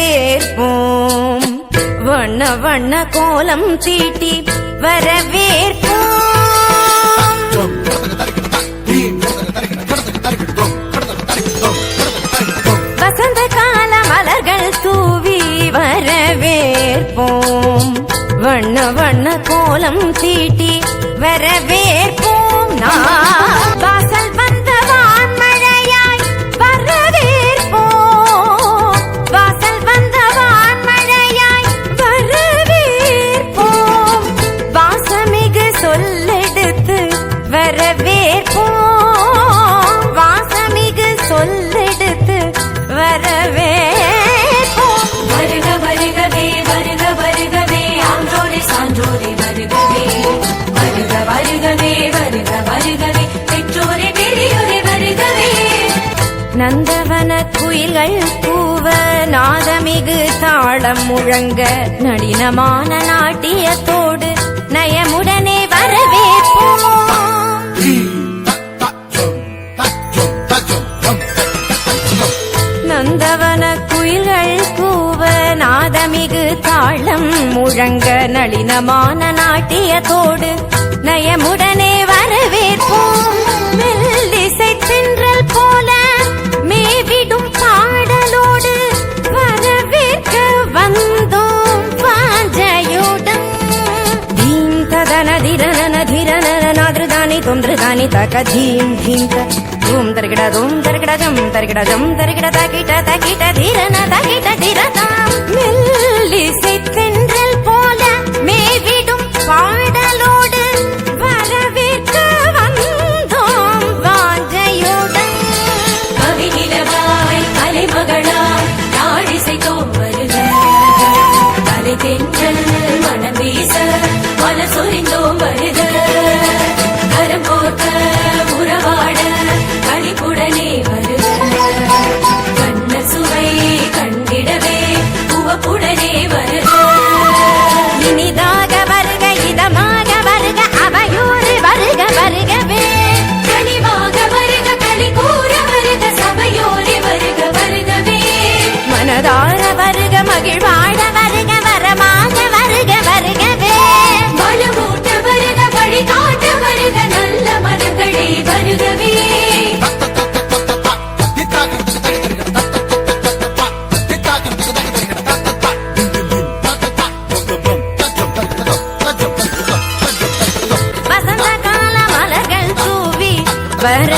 வரவேற்போம் வண்ண வண்ண கோலம் தீட்டி வரவேற்போம் வசந்த கால மலர்கள் தூவி வரவேற்போம் வண்ண வண்ண கோலம் தீட்டி வரவேற்போம் வாசல் வந்த வான்மழையாய் வரவேற்போம் வாசல் வந்த வான்மழையாய் வரவேற்போம் வாசமிகு சொல்லெடுத்து வரவேற்போம் வாசமிகு சொல்லெடுத்து வரவேற்போம் வருக வருகவே வருக வருகவே ஆன்றோரே சான்றோரே வருகவே வருக வருகவே வருக வருகவே பெற்றோரே பெரியோரே வருகவே நந்தவன குயில்கள் கூவ நாதமிகு தாளம் முழங்க நளினமான நாட்டியத்தோடு நயமுடனே வரவேற்போம் நந்தவன குயில்கள் கூவ நாதமிகு தாளம் முழங்க நளினமான நாட்டியத்தோடு நயமுடனே வரவேற்போம் மெல்லிசை தென்றல் போல மேவிடும் பாடலோடு வரவேற்க வந்தோம் வாஞ்சையுடன் தீம் ததன திரன திரன நாதிருதானி தொந்திருதானி தக தீம் தீம் தூம் தருகிட தூம் தருகிட ஜம் தருகிட ஜம் தருகிட தகிட தகிட திரன தகிட திரதாம் மெல்லிசை தென்றல் போல மேவிடும் பாடலோடு வரவேற்க வந்தோம் வாஞ்சையுடன் கவிநிலவாய் கலைமகளாய் நாடிசைத்தோம் வருக கலை தென்றல் மனம் வீச மன சொரிந்தோம் வருக கரம் கோர்க்க உறவாட களிப்புடனே வருக கண்ண சுவை கண்டிடவே உவப்புடனே வருக இனிதாக வருக இதமாக வருக அவையோடு வருக வருகவே கனிவாக வருக களி கூற வருக சபையோரே வருக வருகவே மனதார வருக மகிழ்வாழ வருக வரமாக வருக வருகவே வளமூட்ட வருக வழி காட்ட வருக நல்ல மனங்களே வருகவே வசந்த கால மலர்கள் தூவி வர